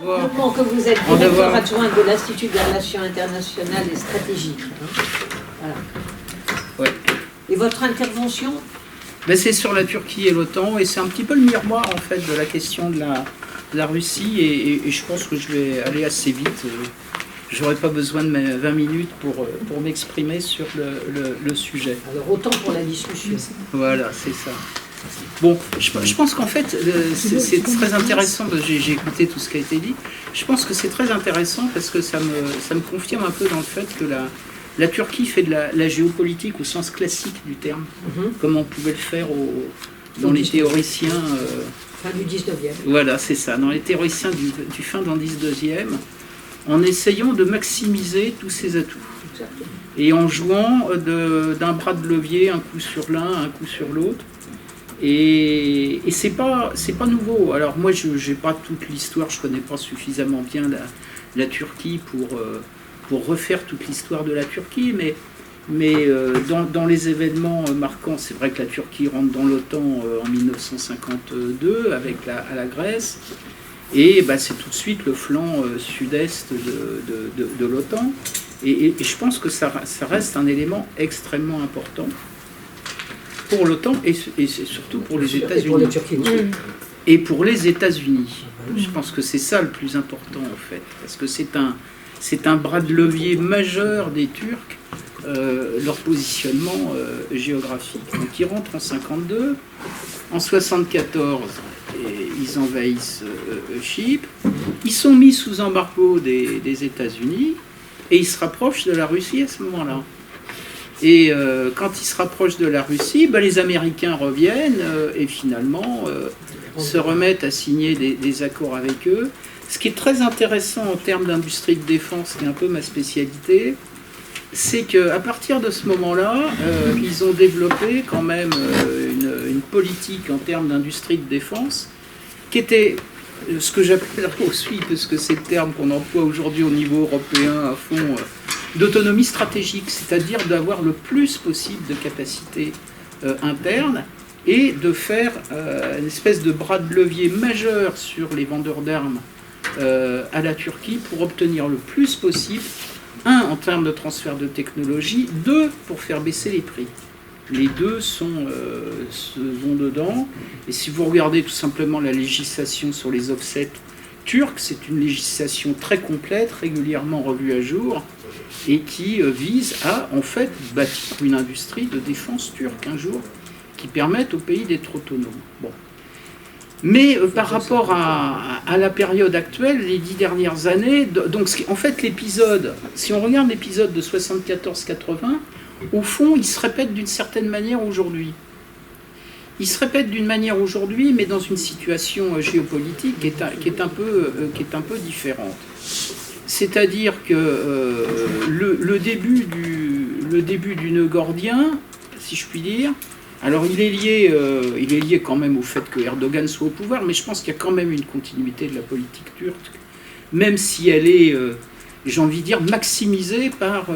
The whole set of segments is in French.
Bon, que vous êtes directeur adjoint de l'Institut des Relations Internationales et Stratégiques. Voilà. Ouais. Et votre intervention? Ben, c'est sur la Turquie et l'OTAN, et c'est un petit peu le miroir en fait de la question de la Russie, et je pense que je vais aller assez vite. Je n'aurai pas besoin de mes 20 minutes pour m'exprimer sur le sujet. Alors autant pour la discussion. Voilà, c'est ça. Bon, je pense qu'en fait, c'est très intéressant, j'ai écouté tout ce qui a été dit, je pense que c'est très intéressant parce que ça me confirme un peu dans le fait que la Turquie fait de la géopolitique au sens classique du terme, comme on pouvait le faire dans les théoriciens... fin du 19e. Voilà, c'est ça, dans les théoriciens du fin du 19e, en essayant de maximiser tous ses atouts. Exactement. Et en jouant d'un bras de levier, un coup sur l'un, un coup sur l'autre. Et c'est pas nouveau. Alors moi, je n'ai pas toute l'histoire, je connais pas suffisamment bien la Turquie pour refaire toute l'histoire de la Turquie, mais dans les événements marquants, c'est vrai que la Turquie rentre dans l'OTAN en 1952 avec la Grèce, et c'est tout de suite le flanc sud-est de l'OTAN, et je pense que ça reste un élément extrêmement important pour l'OTAN et surtout pour les États-Unis. Pour la Turquie aussi. Et pour les États-Unis. Je pense que c'est ça le plus important en fait, parce que c'est un bras de levier majeur des Turcs, leur positionnement géographique. Donc ils rentrent en 52, en 74 ils envahissent Chypre, ils sont mis sous embargo des États-Unis et ils se rapprochent de la Russie à ce moment-là. Et quand ils se rapprochent de la Russie, les Américains reviennent et finalement se remettent à signer des accords avec eux. Ce qui est très intéressant en termes d'industrie de défense, qui est un peu ma spécialité, c'est qu'à partir de ce moment-là, ils ont développé quand même une politique en termes d'industrie de défense qui était ce que j'appelle aussi, parce que c'est le terme qu'on emploie aujourd'hui au niveau européen à fond, d'autonomie stratégique, c'est-à-dire d'avoir le plus possible de capacités internes et de faire une espèce de bras de levier majeur sur les vendeurs d'armes à la Turquie pour obtenir le plus possible, un, en termes de transfert de technologie, deux, pour faire baisser les prix. Les deux vont dedans. Et si vous regardez tout simplement la législation sur les offsets turcs, c'est une législation très complète, régulièrement revue à jour, et qui vise à, en fait, bâtir une industrie de défense turque un jour, qui permette au pays d'être autonome. Bon. Mais par rapport à la période actuelle, les 10 dernières années, donc en fait l'épisode, si on regarde l'épisode de 74-80, au fond il se répète d'une certaine manière aujourd'hui. Il se répète d'une manière aujourd'hui, mais dans une situation géopolitique qui est un peu différente. C'est-à-dire que le début du nœud gordien, si je puis dire, alors il est lié quand même au fait que Erdogan soit au pouvoir, mais je pense qu'il y a quand même une continuité de la politique turque, même si elle est, j'ai envie de dire, maximisée par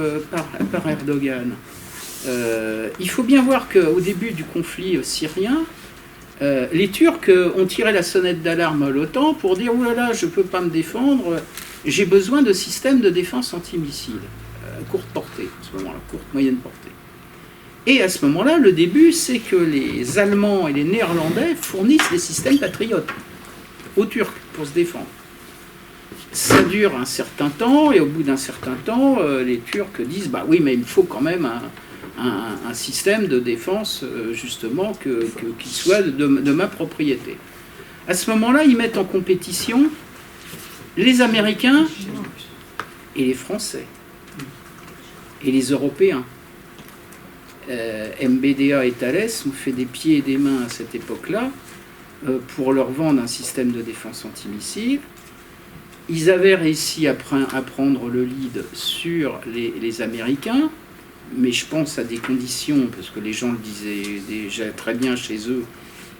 Erdogan. Il faut bien voir qu'au début du conflit syrien, les Turcs ont tiré la sonnette d'alarme à l'OTAN pour dire « Oh là là, je ne peux pas me défendre, j'ai besoin de systèmes de défense antimissiles, courte portée, à ce moment-là, courte, moyenne portée. » Et à ce moment-là, le début, c'est que les Allemands et les Néerlandais fournissent des systèmes patriotes aux Turcs pour se défendre. Ça dure un certain temps, et au bout d'un certain temps, les Turcs disent « Bah oui, mais il me faut quand même un système de défense, justement, qui soit de ma propriété. » À ce moment-là, ils mettent en compétition les Américains et les Français, et les Européens. MBDA et Thales ont fait des pieds et des mains à cette époque-là pour leur vendre un système de défense antimissile. Ils avaient réussi à prendre le lead sur les Américains, mais je pense à des conditions, parce que les gens le disaient déjà très bien chez eux,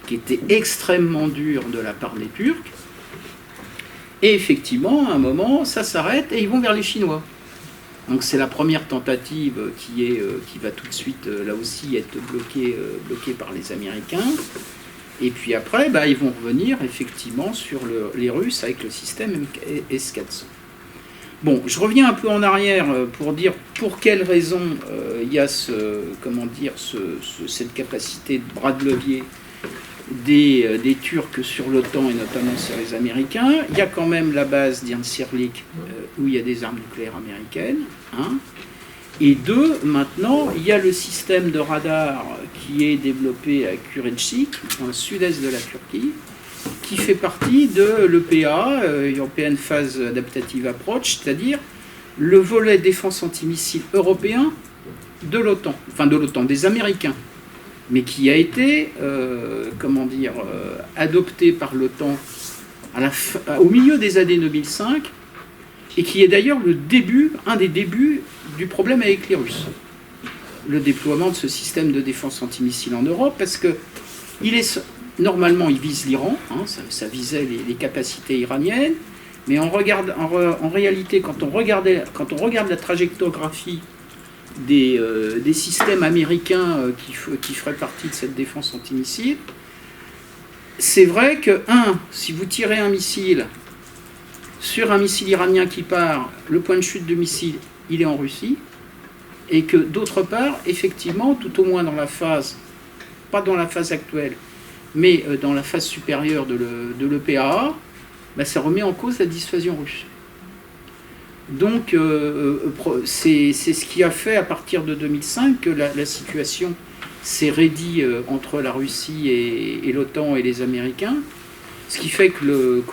qui étaient extrêmement dures de la part des Turcs. Et effectivement, à un moment, ça s'arrête et ils vont vers les Chinois. Donc c'est la première tentative qui va tout de suite, là aussi, être bloquée par les Américains. Et puis après, ils vont revenir effectivement sur les Russes avec le système S-400. Bon, je reviens un peu en arrière pour dire pour quelles raisons il y a cette capacité de bras de levier des Turcs sur l'OTAN et notamment sur les Américains. Il y a quand même la base d'Incirlik où il y a des armes nucléaires américaines. Et deux, maintenant, il y a le système de radar qui est développé à Kürecik, dans le sud-est de la Turquie, qui fait partie de l'EPA, European Phase Adaptative Approach, c'est-à-dire le volet défense antimissile européen de l'OTAN, des Américains, mais qui a été, adopté par l'OTAN au milieu des années 2005, et qui est d'ailleurs un des débuts du problème avec les Russes. Le déploiement de ce système de défense antimissile en Europe, parce que normalement, il vise l'Iran, ça visait les capacités iraniennes, mais en réalité, quand on regarde la trajectographie des systèmes américains qui feraient partie de cette défense antimissile, c'est vrai que, si vous tirez un missile sur un missile iranien qui part, le point de chute du missile, il est en Russie, et que d'autre part, effectivement, tout au moins dans la phase, pas dans la phase actuelle, mais dans la phase supérieure de l'EPA, ça remet en cause la dissuasion russe. Donc, c'est ce qui a fait, à partir de 2005, que la situation s'est raidie entre la Russie et l'OTAN et les Américains. Ce qui fait que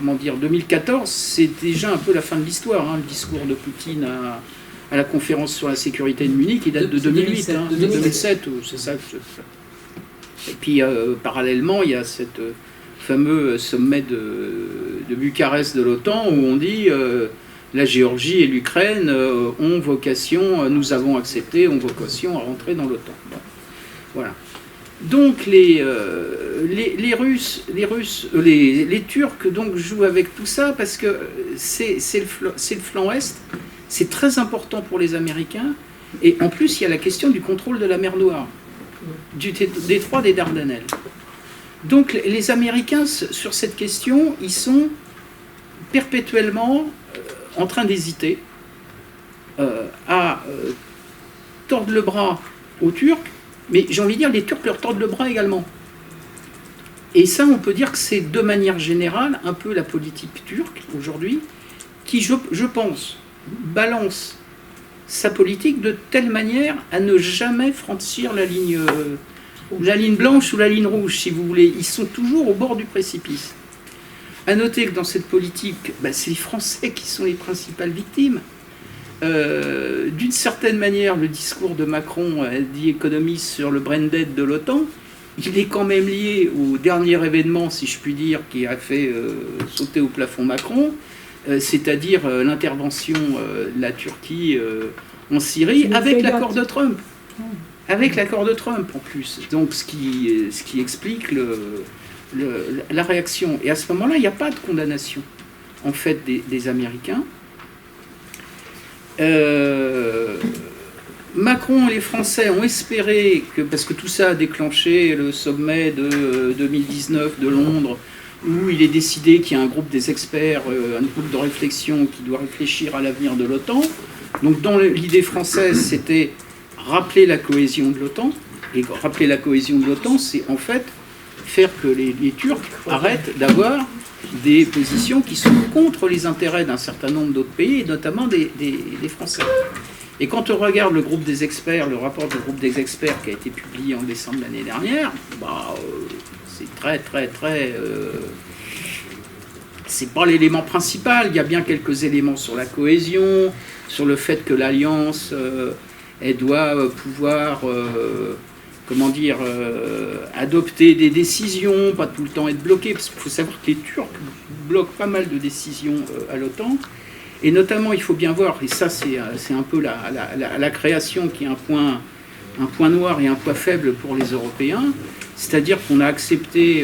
2014, c'est déjà un peu la fin de l'histoire. Le discours de Poutine à la conférence sur la sécurité de Munich, il date de 2008, 2007, c'est ça. Et puis, parallèlement, il y a ce fameux sommet de Bucarest de l'OTAN où on dit la Géorgie et l'Ukraine ont vocation à rentrer dans l'OTAN. Bon. Voilà. Donc les Turcs donc jouent avec tout ça parce que c'est le flanc Est, c'est très important pour les Américains, et en plus il y a la question du contrôle de la mer Noire, du détroit des Dardanelles. Donc les Américains sur cette question, ils sont perpétuellement en train d'hésiter à tordre le bras aux Turcs. Mais j'ai envie de dire, les Turcs leur tordent le bras également. Et ça, on peut dire que c'est de manière générale un peu la politique turque aujourd'hui, qui, je pense, balance sa politique de telle manière à ne jamais franchir la ligne blanche ou la ligne rouge, si vous voulez. Ils sont toujours au bord du précipice. À noter que dans cette politique, c'est les Français qui sont les principales victimes. D'une certaine manière, le discours de Macron, dit économiste sur le brain dead de l'OTAN, il est quand même lié au dernier événement, si je puis dire, qui a fait sauter au plafond Macron, c'est-à-dire l'intervention de la Turquie en Syrie avec l'accord de Trump. Avec l'accord de Trump en plus. Donc ce qui explique la réaction. Et à ce moment-là, il n'y a pas de condamnation en fait des Américains. Macron et les Français ont espéré que, parce que tout ça a déclenché le sommet de 2019 de Londres, où il est décidé qu'il y a un groupe des experts, un groupe de réflexion qui doit réfléchir à l'avenir de l'OTAN. Donc dans l'idée française, c'était rappeler la cohésion de l'OTAN. Et rappeler la cohésion de l'OTAN, c'est en fait faire que les Turcs arrêtent d'avoir des positions qui sont contre les intérêts d'un certain nombre d'autres pays, et notamment des Français. Et quand on regarde le groupe des experts, le rapport du groupe des experts qui a été publié en décembre l'année dernière, c'est très... c'est pas l'élément principal. Il y a bien quelques éléments sur la cohésion, sur le fait que l'Alliance, elle doit pouvoir... adopter des décisions, pas tout le temps être bloqué, parce qu'il faut savoir que les Turcs bloquent pas mal de décisions à l'OTAN, et notamment il faut bien voir, et ça c'est un peu la création qui est un point noir et un point faible pour les Européens, c'est-à-dire qu'on a accepté,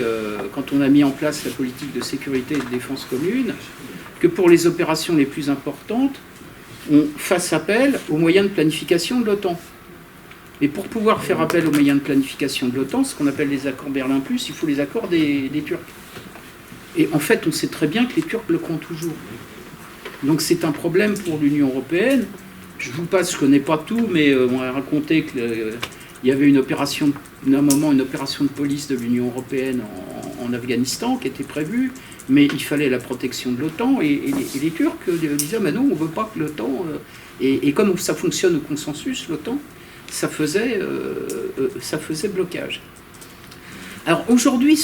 quand on a mis en place la politique de sécurité et de défense commune, que pour les opérations les plus importantes, on fasse appel aux moyens de planification de l'OTAN. Et pour pouvoir faire appel aux moyens de planification de l'OTAN, ce qu'on appelle les accords Berlin+, il faut les accords des Turcs. Et en fait, on sait très bien que les Turcs le comptent toujours. Donc c'est un problème pour l'Union européenne. Je vous passe, je ne connais pas tout, mais on m'a raconté qu'il y avait une opération de police de l'Union européenne en Afghanistan qui était prévue, mais il fallait la protection de l'OTAN, et les Turcs disaient « non, on ne veut pas que l'OTAN… Et comme ça fonctionne au consensus, l'OTAN, ça faisait blocage. Alors aujourd'hui,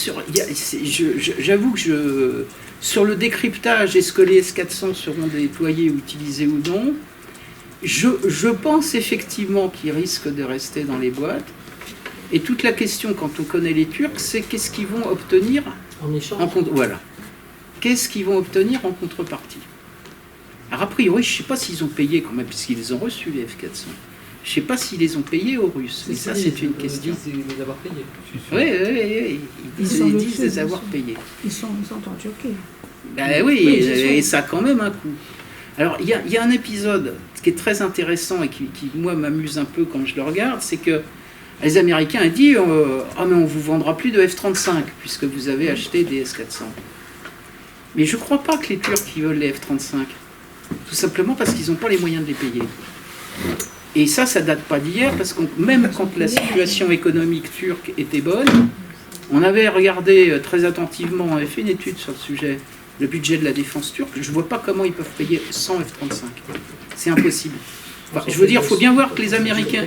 j'avoue que sur le décryptage, est-ce que les S-400 seront déployés ou utilisés ou non, je pense effectivement qu'ils risquent de rester dans les boîtes. Et toute la question, quand on connaît les Turcs, c'est qu'est-ce qu'ils vont obtenir en échange. Voilà. Qu'est-ce qu'ils vont obtenir en contrepartie? Alors a priori, je ne sais pas s'ils ont payé quand même, puisqu'ils les ont reçus, les F-400. Je ne sais pas s'ils les ont payés aux Russes, mais ça c'est une question. Ils disent les avoir payés. Oui, ils disent les avoir payés. Ils sont en Turquie. Ben oui, et ça a quand même un coût. Alors il y a un épisode qui est très intéressant et qui moi m'amuse un peu quand je le regarde, c'est que les Américains ont dit ah mais on vous vendra plus de F-35 puisque vous avez acheté des S-400. Mais je ne crois pas que les Turcs ils veulent les F-35, tout simplement parce qu'ils n'ont pas les moyens de les payer. Et ça date pas d'hier, parce que même quand la situation économique turque était bonne, on avait regardé très attentivement, on avait fait une étude sur le sujet, le budget de la défense turque, je ne vois pas comment ils peuvent payer 100 F-35. C'est impossible. Enfin, je veux dire, il faut bien voir que les Américains,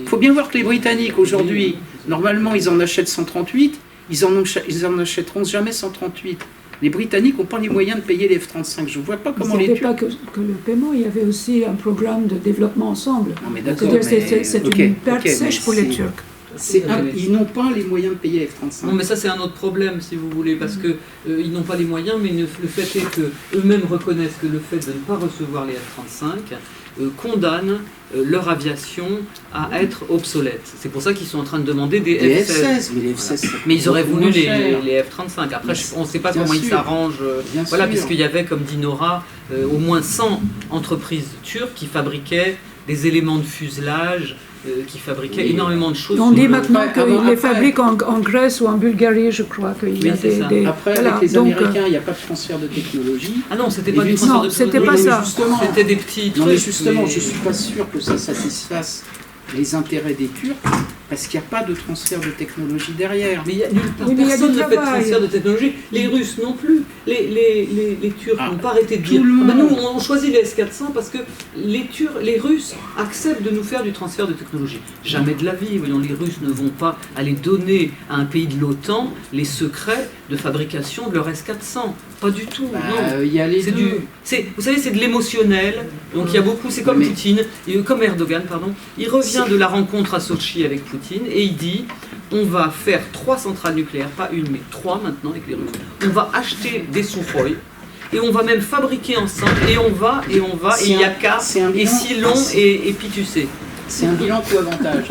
faut bien voir que les Britanniques aujourd'hui, normalement ils en achètent 138, ils en achèteront jamais 138. Les Britanniques n'ont pas les moyens de payer les F-35. Je ne vois pas comment les Turcs… Il n'y avait pas que le paiement, il y avait aussi un programme de développement ensemble. Non, mais d'accord, c'est une perte sèche pour les Turcs. Ils n'ont pas les moyens de payer les F-35. Non, mais ça c'est un autre problème, si vous voulez, parce que ils n'ont pas les moyens, mais le fait est que eux-mêmes reconnaissent que le fait de ne pas recevoir les F-35 condamne leur aviation à être obsolète. C'est pour ça qu'ils sont en train de demander des F-16. Mais les F-16, mais ils auraient voulu les F-35. Après, on ne sait pas comment ils s'arrangent. Voilà, puisqu'il y avait, comme dit Nora, au moins 100 entreprises turques qui fabriquaient des éléments de fuselage, qui fabriquaient énormément de choses. On dit maintenant qu'ils les fabriquent en Grèce ou en Bulgarie, je crois. Oui, c'est ça. Après, avec les Américains, il n'y a pas de transfert de technologie. Ah non, c'était pas du transfert de technologie. C'était pas ça. C'était des petits trucs. Non, mais justement, je ne suis pas sûr que ça satisfasse les intérêts des Turcs, parce qu'il n'y a pas de transfert de technologie derrière. Mais il y a personne ne fait de transfert de technologie. Les Russes non plus. Les Turcs n'ont pas arrêté de dire nous, on choisit les S-400 parce que les Russes acceptent de nous faire du transfert de technologie. Jamais de la vie. Voyons, les Russes ne vont pas aller donner à un pays de l'OTAN les secrets de fabrication de leur S-400. Pas du tout. Non. Il y a les deux. Vous savez, c'est de l'émotionnel. Donc il y a beaucoup. C'est comme Poutine, comme Erdogan, pardon. Il revient de la rencontre à Sochi avec Poutine et il dit on va faire 3 centrales nucléaires, pas une mais 3 maintenant avec les Russes. On va acheter des Sukhoi et on va même fabriquer ensemble et on va et il y a qu'à et Silon et Pitussé. C'est un bilan tout avantage.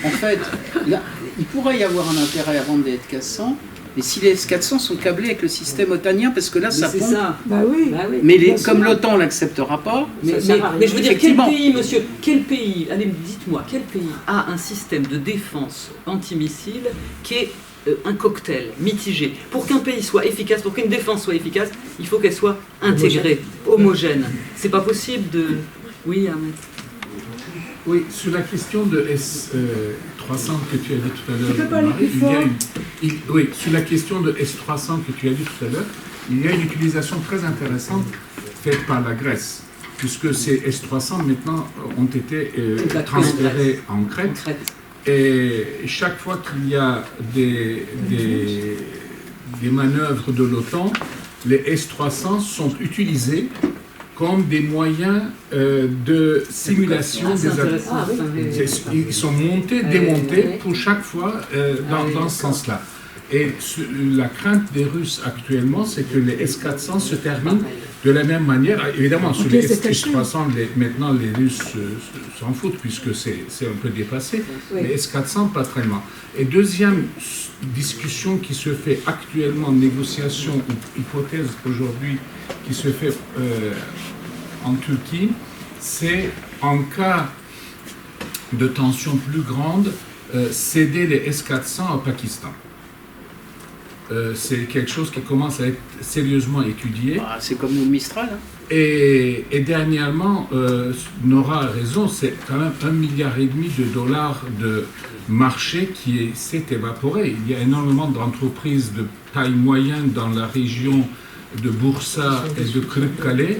En fait, là, il pourrait y avoir un intérêt à vendre des F-400, mais si les S-400 sont câblés avec le système otanien, parce que là, ça pompe. Ça. Bah oui. Mais comme l'OTAN ne l'acceptera pas… Mais je veux dire, quel pays, monsieur, quel pays, allez, dites-moi, quel pays a un système de défense antimissile qui est un cocktail mitigé? Pour qu'un pays soit efficace, pour qu'une défense soit efficace, il faut qu'elle soit intégrée, homogène. C'est pas possible de… Oui, Ahmed. Oui, sur la question de S300 que tu as dit tout à l'heure, oui, sur la question de S300 que tu as dit tout à l'heure, il y a une utilisation très intéressante faite par la Grèce, puisque ces S300 maintenant ont été transférés en Crète. Et chaque fois qu'il y a des manœuvres de l'OTAN, les S300 sont utilisés comme des moyens de simulation des attaques. Ils sont montés, démontés pour chaque fois dans ce sens-là. Et la crainte des Russes actuellement, c'est que les S-400 se terminent de la même manière. Évidemment, sur les S-300, maintenant les Russes s'en foutent puisque c'est un peu dépassé. Les S-400, pas très loin. Et deuxième discussion qui se fait actuellement, négociation ou hypothèse aujourd'hui qui se fait en Turquie, c'est en cas de tension plus grande, céder les S-400 au Pakistan. C'est quelque chose qui commence à être sérieusement étudié. Bah, c'est comme le Mistral. Hein. Et dernièrement, Nora a raison, c'est quand même $1,5 milliard de marché qui s'est évaporé. Il y a énormément d'entreprises de taille moyenne dans la région de Bursa et de Kırıkkale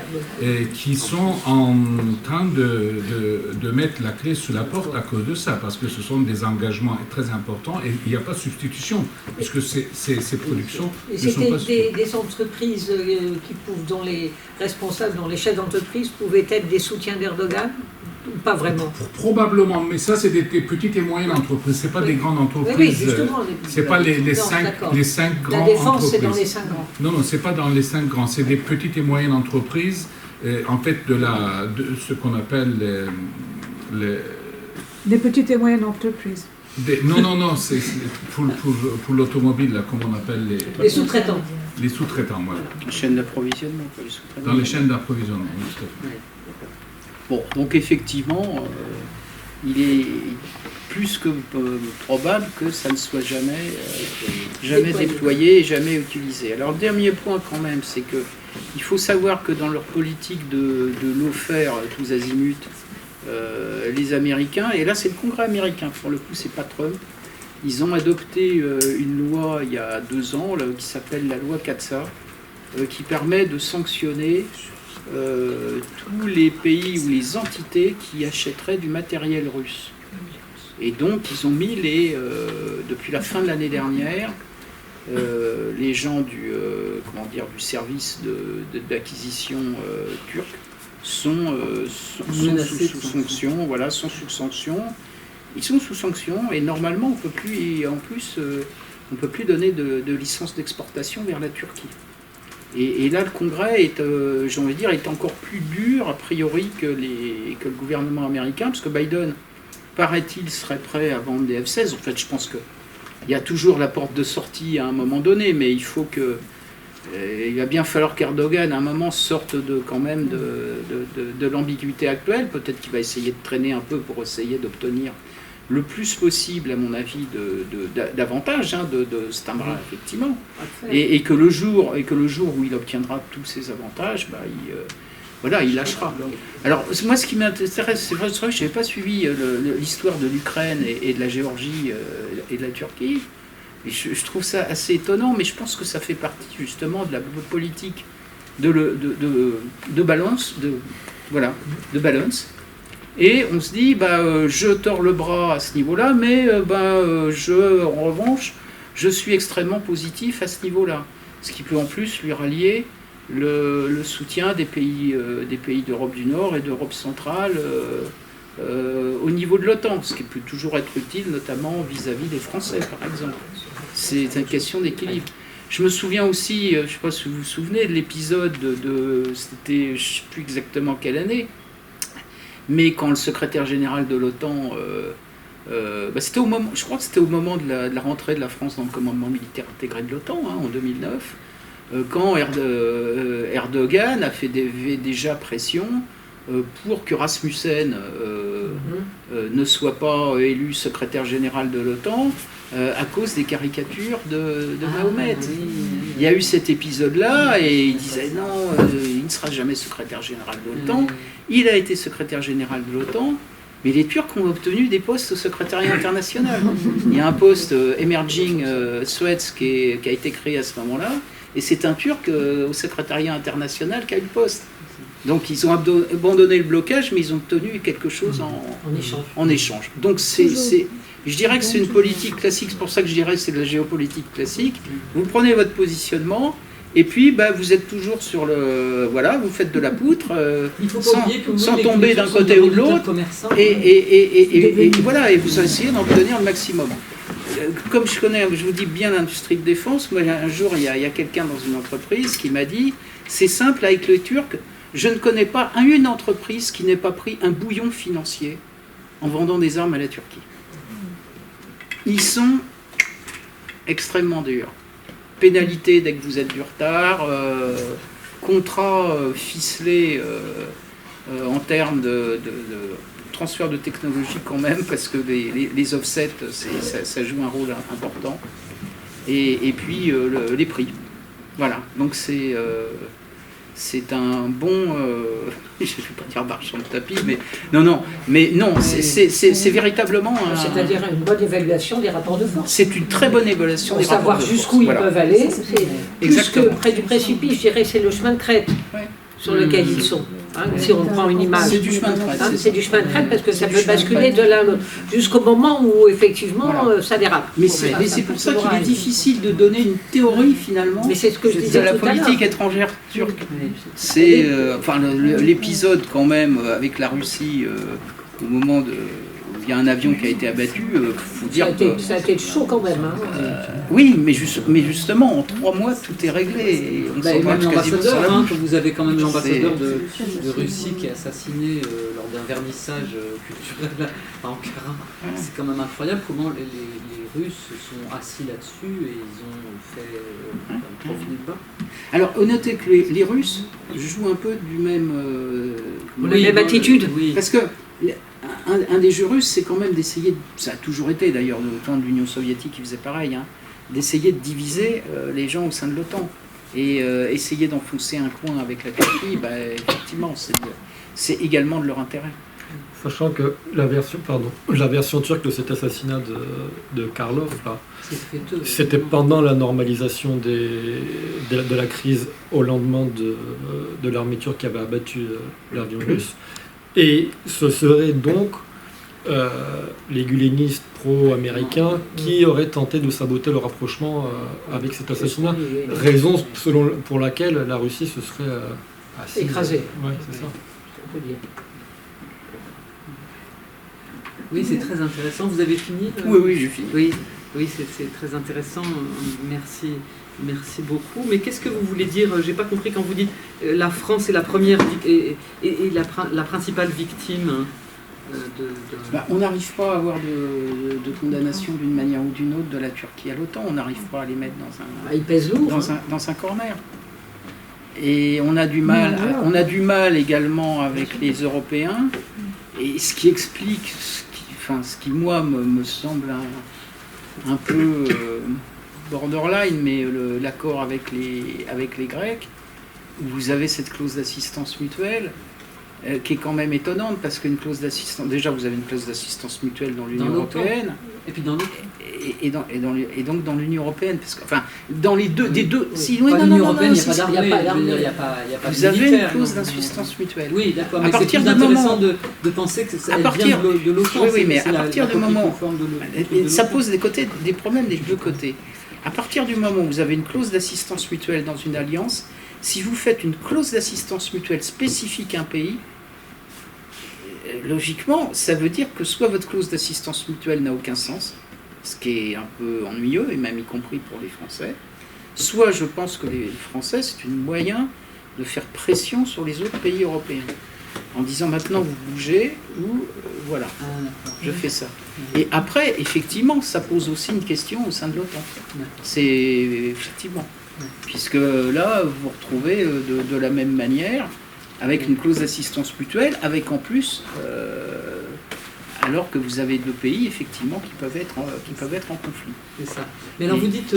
qui sont en train de mettre la clé sous la porte à cause de ça, parce que ce sont des engagements très importants et il n'y a pas de substitution, puisque ces productions et ne sont pas... C'était des entreprises qui pouvaient, dont les responsables, dont les chefs d'entreprise pouvaient être des soutiens d'Erdogan ou pas vraiment? Probablement, mais ça c'est des petites et moyennes entreprises, c'est pas des grandes entreprises. Oui, justement. C'est pas les cinq grands La défense, entreprises. c'est dans les 5 grands. Non, c'est pas dans les 5 grands, c'est des petites et moyennes entreprises, en fait de ce qu'on appelle Des petites et moyennes entreprises. non, c'est pour l'automobile, là, comment on appelle Les sous-traitants. Les sous-traitants, voilà. Les chaînes d'approvisionnement, pas les sous-traitants. Dans les chaînes d'approvisionnement, oui, tout à fait. Bon, donc effectivement, il est plus que probable que ça ne soit jamais déployé et jamais utilisé. Alors, le dernier point quand même, c'est que il faut savoir que dans leur politique de l'offert tous azimuts, les Américains, et là c'est le Congrès américain, pour le coup c'est pas Trump, ils ont adopté une loi il y a 2 ans là, qui s'appelle la loi CAATSA, qui permet de sanctionner tous les pays ou les entités qui achèteraient du matériel russe. Et donc ils ont mis depuis la fin de l'année dernière, les gens du service d'acquisition turc sont sous sanction, voilà, sont sous sanction. Ils sont sous sanction et normalement on peut plus, en plus, on peut plus donner de licence d'exportation vers la Turquie. Et là, le Congrès est, j'ai envie de dire, est encore plus dur a priori que le gouvernement américain, parce que Biden, paraît-il, serait prêt à vendre des F-16. En fait, je pense qu'il y a toujours la porte de sortie à un moment donné, mais il faut que il va bien falloir qu'Erdogan, à un moment, sorte quand même de l'ambiguïté actuelle. Peut-être qu'il va essayer de traîner un peu pour essayer d'obtenir le plus possible, à mon avis, d'avantages de ce timbre, effectivement. Et que le jour où il obtiendra tous ces avantages, il lâchera. Alors, moi, ce qui m'intéresse, c'est vrai que je n'avais pas suivi l'histoire de l'Ukraine et de la Géorgie et de la Turquie. Et je trouve ça assez étonnant, mais je pense que ça fait partie justement de la politique de balance, de balance. Et on se dit, je tords le bras à ce niveau-là, mais en revanche, je suis extrêmement positif à ce niveau-là. Ce qui peut en plus lui rallier le soutien des pays d'Europe du Nord et d'Europe centrale au niveau de l'OTAN, ce qui peut toujours être utile, notamment vis-à-vis des Français, par exemple. C'est une question d'équilibre. Je me souviens aussi, je ne sais pas si vous vous souvenez, de l'épisode c'était, je ne sais plus exactement quelle année, mais quand le secrétaire général de l'OTAN, c'était au moment, je crois que c'était au moment de la rentrée de la France dans le commandement militaire intégré de l'OTAN, en 2009, quand Erdogan a fait déjà pression pour que Rasmussen ne soit pas élu secrétaire général de l'OTAN à cause des caricatures de Mahomet. Il y a eu cet épisode-là et il disait non, il ne sera jamais secrétaire général de l'OTAN. Il a été secrétaire général de l'OTAN, mais les Turcs ont obtenu des postes au secrétariat international. Il y a un poste Emerging Suez qui a été créé à ce moment-là, et c'est un Turc au secrétariat international qui a eu le poste. Donc ils ont abandonné le blocage, mais ils ont obtenu quelque chose en échange. Donc je dirais que c'est une politique classique, c'est pour ça que je dirais que c'est de la géopolitique classique. Vous prenez votre positionnement, et puis vous êtes toujours sur vous faites de la poutre, sans tomber d'un côté ou de l'autre, et voilà, et vous essayez d'en obtenir le maximum. Comme je vous dis bien l'industrie de défense, moi un jour il y a quelqu'un dans une entreprise qui m'a dit, c'est simple avec les Turcs, je ne connais pas une entreprise qui n'ait pas pris un bouillon financier en vendant des armes à la Turquie. Ils sont extrêmement durs. Pénalité dès que vous êtes du retard, contrat ficelé en termes transfert de technologie quand même, parce que les offsets, ça joue un rôle important. Et puis les prix. Voilà, donc c'est un bon, je ne vais pas dire marchand de tapis, mais non, c'est véritablement c'est-à-dire une bonne évaluation des rapports de force. C'est une très bonne évaluation des rapports de force. Savoir jusqu'où ils peuvent aller. Plus que Exactement. près du précipice, je dirais, c'est le chemin de crête sur lequel ils sont. Si on prend une image. C'est du chemin de crête. C'est du chemin de crête parce que ça peut basculer de l'un à l'autre, jusqu'au moment où effectivement ça dérape. Mais c'est pour ça qu'il est difficile de donner une théorie finalement. Mais c'est ce que je disais de la tout à l'heure. politique étrangère turque. C'est l'épisode quand même avec la Russie au moment où il y a un avion qui a été abattu. Faut dire ça a été chaud quand même. Oui, mais justement en 3 mois tout est réglé. Et on et même l'ambassadeur, vous avez quand même C'est- l'ambassadeur de Russie qui est assassiné lors d'un vernissage culturel à Ankara. C'est quand même incroyable comment les Russes se sont assis là-dessus et ils ont fait un profil de bas. Alors, notez que les Russes jouent un peu du même. La même attitude. Oui. Parce que un des jeux russes, c'est quand même d'essayer, ça a toujours été d'ailleurs au temps de l'Union soviétique, qui faisait pareil, d'essayer de diviser les gens au sein de l'OTAN. Et essayer d'enfoncer un coin avec la Turquie, effectivement, c'est également de leur intérêt. Sachant que la version turque de cet assassinat de Karlov, là, c'était pendant la normalisation de la crise au lendemain de l'armée turque qui avait abattu l'avion russe. Et ce serait donc les gulenistes pro-américains qui auraient tenté de saboter le rapprochement avec cet assassinat. Raison pour laquelle la Russie se serait écrasée. Ouais, c'est ça. On peut dire. Oui, c'est très intéressant. Vous avez fini Oui, j'ai fini. Oui, c'est très intéressant. Merci beaucoup. Mais qu'est-ce que vous voulez dire? J'ai pas compris quand vous dites la France est la première et la principale victime On n'arrive pas à avoir de condamnation d'une manière ou d'une autre de la Turquie à l'OTAN. On n'arrive pas à les mettre il pèse lourd. dans un corner. Et on a du mal également avec les Européens. Et ce qui explique, ce qui moi me semble un peu borderline, mais l'accord avec les Grecs, où vous avez cette clause d'assistance mutuelle, qui est quand même étonnante, parce qu'une clause d'assistance, déjà vous avez une clause d'assistance mutuelle dans l'Union européenne, et puis dans l'autre. Et donc dans l'Union européenne, parce que, dans les deux, si l'Union européenne, il n'y a pas d'armée, il n'y a pas vous avez une clause d'assistance mutuelle. Oui, d'accord, mais À c'est partir plus du intéressant moment- de penser que ça à partir vient de l'OTAN. Oui, mais à partir du moment, de ça pose des problèmes des deux côtés. À partir du moment où vous avez une clause d'assistance mutuelle dans une alliance, si vous faites une clause d'assistance mutuelle spécifique à un pays, logiquement, ça veut dire que soit votre clause d'assistance mutuelle n'a aucun sens, ce qui est un peu ennuyeux, et même y compris pour les Français, soit je pense que les Français, c'est un moyen de faire pression sur les autres pays européens, en disant maintenant vous bougez, ou voilà, je fais ça. Et après, effectivement, ça pose aussi une question au sein de l'OTAN. C'est effectivement, puisque là, vous vous retrouvez de la même manière, avec une clause d'assistance mutuelle, avec en plus, alors que vous avez deux pays, effectivement, qui peuvent être en conflit. C'est ça. Mais alors vous dites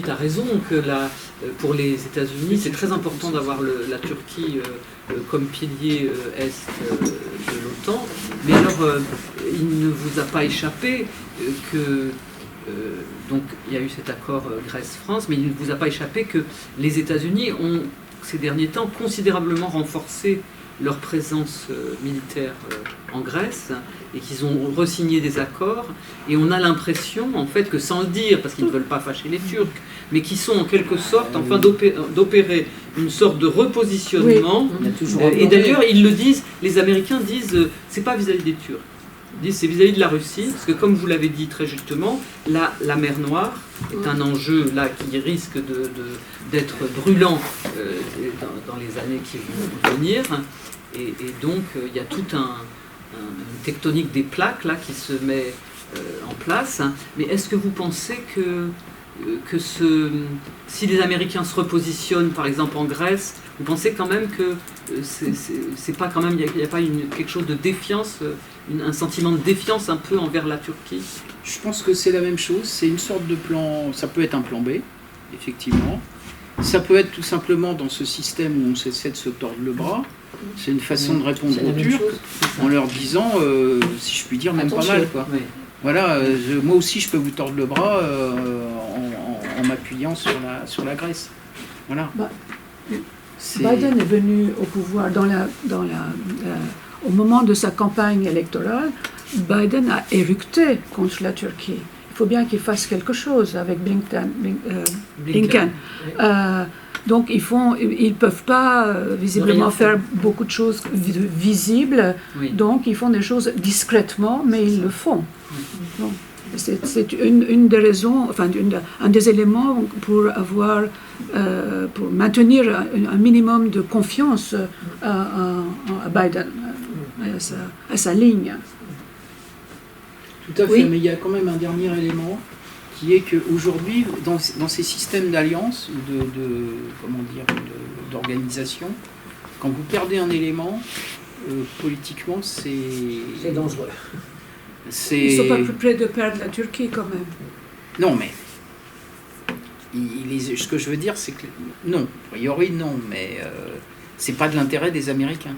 à raison que pour les États-Unis, c'est très important d'avoir la Turquie comme pilier est de l'OTAN. Mais alors, il ne vous a pas échappé que donc il y a eu cet accord Grèce-France, mais il ne vous a pas échappé que les États-Unis ont ces derniers temps considérablement renforcé leur présence militaire en Grèce et qu'ils ont re-signé des accords, et on a l'impression en fait que, sans le dire parce qu'ils ne veulent pas fâcher les Turcs, mais qui sont en quelque sorte en train d'opérer une sorte de repositionnement. Et d'ailleurs ils le disent, les Américains disent c'est pas vis-à-vis des Turcs, ils disent c'est vis-à-vis de la Russie, parce que comme vous l'avez dit très justement, la mer Noire est un enjeu là qui risque d'être brûlant dans les années qui vont venir. Et donc, il y a toute une tectonique des plaques là, qui se met en place. Mais est-ce que vous pensez que si les Américains se repositionnent, par exemple en Grèce, vous pensez quand même que c'est pas quand même, il n'y a pas quelque chose de défiance, un sentiment de défiance un peu envers la Turquie? Je pense que c'est la même chose, c'est une sorte de plan, ça peut être un plan B, effectivement. Ça peut être tout simplement dans ce système où on essaie de se tordre le bras. C'est une façon de répondre aux Turcs en leur disant, si je puis dire, même pas mal, quoi. Voilà, moi aussi je peux vous tordre le bras en m'appuyant sur la Grèce. Voilà. Biden est venu au pouvoir au moment de sa campagne électorale. Biden a éructé contre la Turquie. Il faut bien qu'il fasse quelque chose avec Blinken. Donc ils ne peuvent pas visiblement faire beaucoup de choses visibles, donc ils font des choses discrètement, mais ils le font. Donc, c'est une des raisons, enfin un des éléments pour maintenir un minimum de confiance à Biden, à sa ligne. Tout à fait, mais il y a quand même un dernier élément qui est qu'aujourd'hui, dans ces systèmes d'alliance ou d'organisation, quand vous perdez un élément, politiquement, c'est dangereux. Ils ne sont pas plus près de perdre la Turquie quand même. Non, mais ce que je veux dire, c'est que non, a priori non, mais c'est pas de l'intérêt des Américains.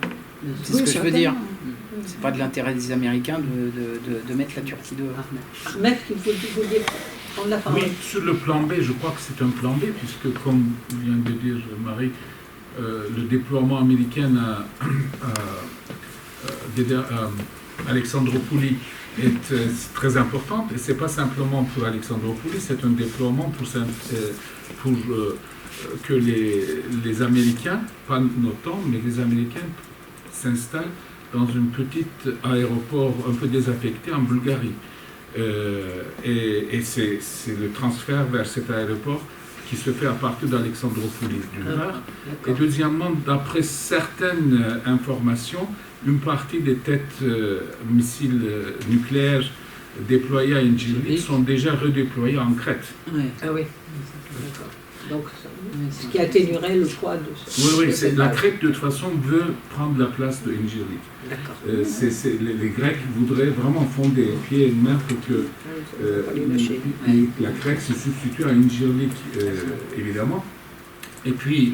C'est ce que je veux dire. C'est pas de l'intérêt des Américains de mettre la Turquie dehors. Maître, il faut dire, prendre la parole. Oui, sur le plan B, je crois que c'est un plan B, puisque comme vient de dire Marie, le déploiement américain à Alexandroupoli est très important, et c'est pas simplement pour Alexandroupoli, c'est un déploiement pour que les Américains, pas l'OTAN, mais les Américains s'installent dans un petit aéroport un peu désaffecté en Bulgarie. Et c'est le transfert vers cet aéroport qui se fait à partir d'Alexandroupoli, d'une part. Et deuxièmement, d'après certaines informations, une partie des têtes missiles nucléaires déployées à Incirlik sont déjà redéployées en Crète. Ah oui, d'accord. Donc, ce qui atténuerait le poids de ce... Oui, la Crète, de toute façon, veut prendre la place de Incirlik. D'accord. Les Grecs voudraient vraiment fonder pied et main pour que la Crète se substitue à Incirlik, évidemment. Et puis,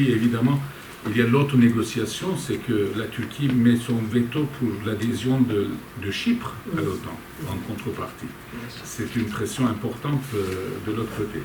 évidemment, il y a l'autre négociation, c'est que la Turquie met son veto pour l'adhésion de Chypre à l'OTAN, en contrepartie. C'est une pression importante de l'autre côté.